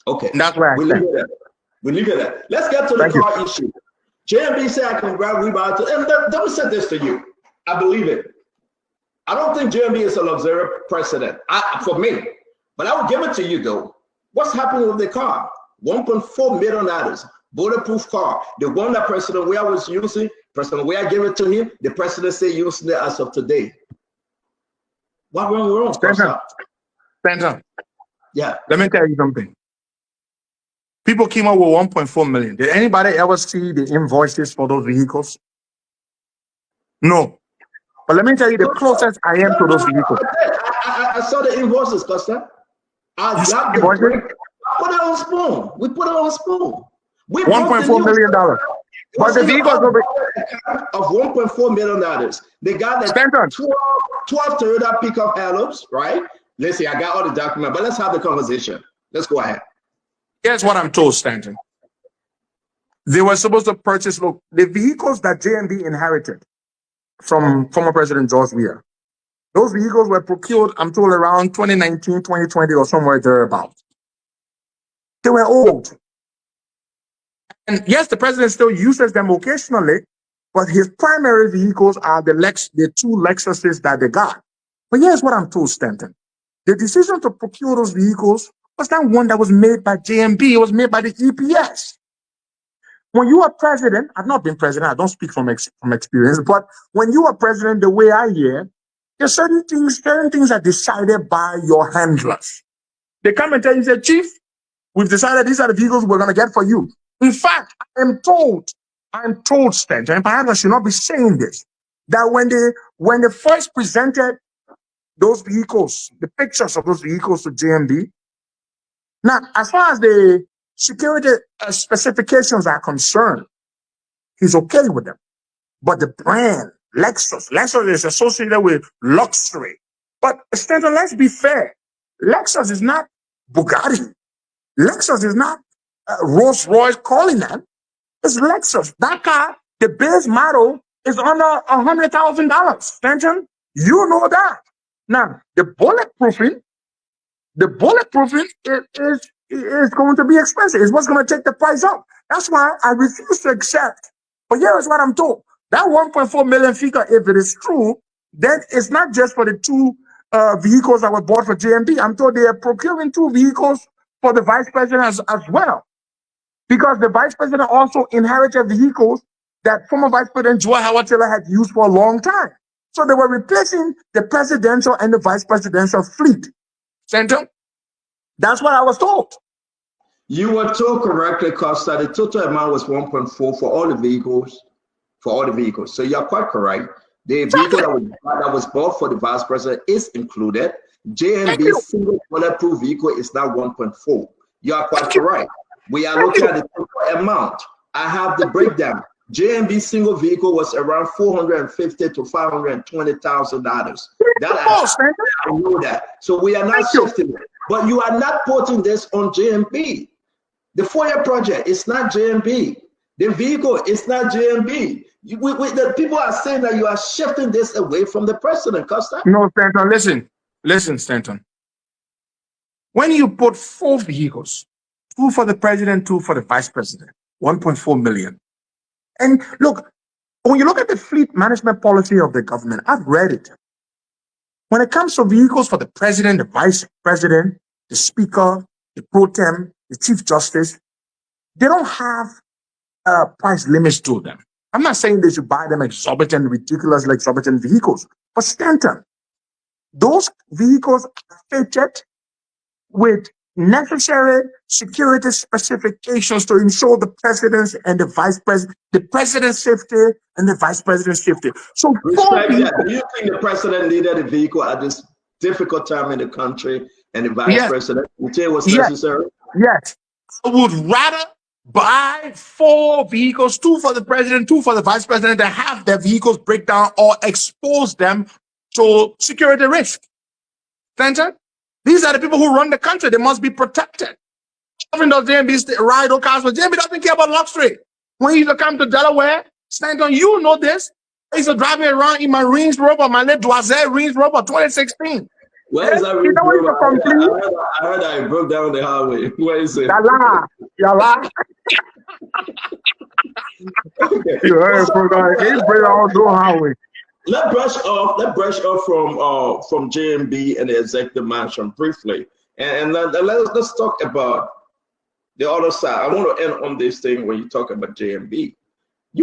Okay. And that's where I stand. We leave it at that. Let's get to the car issue. JMB said I can grab rebar to, and let me say this to you. I believe it. I don't think JMB is a luxurious president for me, but I will give it to you though. What's happening with the car? $1.4 million, bulletproof car. The one that President Weah was using, President Weah gave it to him. The president said using it as of today. What went wrong? Stanton. Yeah. Let me tell you something. People came up with 1.4 million. Did anybody ever see the invoices for those vehicles? No. But let me tell you the closest I am to those vehicles. I saw the invoices, Costa. I got the break. Put it on spoon. We put it on spoon. $1.4 million. But the vehicles of $1.4 million. They got the 12 Toyota pickup Hilux, right? Let's see, I got all the documents, but let's have the conversation. Let's go ahead. Here's what I'm told, Stanton. They were supposed to purchase the vehicles that JMB inherited from former President George Weah. Those vehicles were procured, I'm told, around 2019, 2020, or somewhere thereabouts. They were old. And yes, the president still uses them occasionally, but his primary vehicles are the two Lexuses that they got. But here's what I'm told, Stanton. The decision to procure those vehicles was not one that was made by JMB. It was made by the EPS. When you are president, I've not been president, I don't speak from experience, but when you are president, the way I hear, there's certain things are decided by your handlers. They come and tell you, say, Chief, we've decided these are the vehicles we're going to get for you. In fact, I'm told, Stanton, and perhaps I should not be saying this, that when they first presented those vehicles, the pictures of those vehicles to JMB, now, as far as the security specifications are concerned, he's okay with them. But the brand, Lexus is associated with luxury. But Stanton, let's be fair. Lexus is not Bugatti. Lexus is not Rolls Royce Cullinan. It's Lexus. That car, the base model is under $100,000. Stanton, you know that. Now, the bulletproofing is going to be expensive. It's what's going to take the price up. That's why I refuse to accept. But here is what I'm told. That 1.4 million figure, if it is true, then it's not just for the two vehicles that were bought for JMB. I'm told they are procuring two vehicles for the vice president as well. Because the vice president also inherited vehicles that former Vice President Joe Howard Taylor had used for a long time. So they were replacing the presidential and the vice presidential fleet. Center? That's what I was told. You were told correctly, Costa. The total amount was 1.4 for all the vehicles. So you're quite correct. The vehicle that was bought for the vice president is included. JMB's single bulletproof vehicle is now 1.4. You are quite correct. We are looking at the total amount. I have the breakdown. JMB's single vehicle was around $450,000 to $520,000. I know that. So we are not shifting it. But you are not putting this on JMB. The FOIA project is not JMB. The vehicle is not JMB. The people are saying that you are shifting this away from the president, Costa. No, Stanton, listen, Stanton. When you put 4 vehicles, 2 for the president, 2 for the vice president, 1.4 million. And look, when you look at the fleet management policy of the government, I've read it. When it comes to vehicles for the president, the vice president, the speaker, the pro tem, the chief justice, they don't have price limits to them. I'm not saying they should buy them exorbitant, ridiculously exorbitant vehicles, but Stanton, those vehicles are fitted with necessary security specifications to ensure the president's and the vice president, the president's safety and the vice president's safety. So, do you think the president needed a vehicle at this difficult time in the country, and the vice president, you think it was necessary? Yes, I would rather buy 4 vehicles, 2 for the president, 2 for the vice president, than have their vehicles break down or expose them to security risk. Stanton? These are the people who run the country. They must be protected. Even though JMB ride or cars, but JMB doesn't care about luxury. When he used to come to Delaware, Stanton, you know this. I used to drive me around in my Range Rover, my little Doisette Range Rover 2016. Where is that You Range know what Rover? to complete? I heard I broke down the highway. Where is it? Yalla, yalla. Okay. You heard, bro? Can you bring all no highway? Let's brush off from JMB and the executive mansion briefly, and let's talk about the other side. I want to end on this thing when you talk about JMB.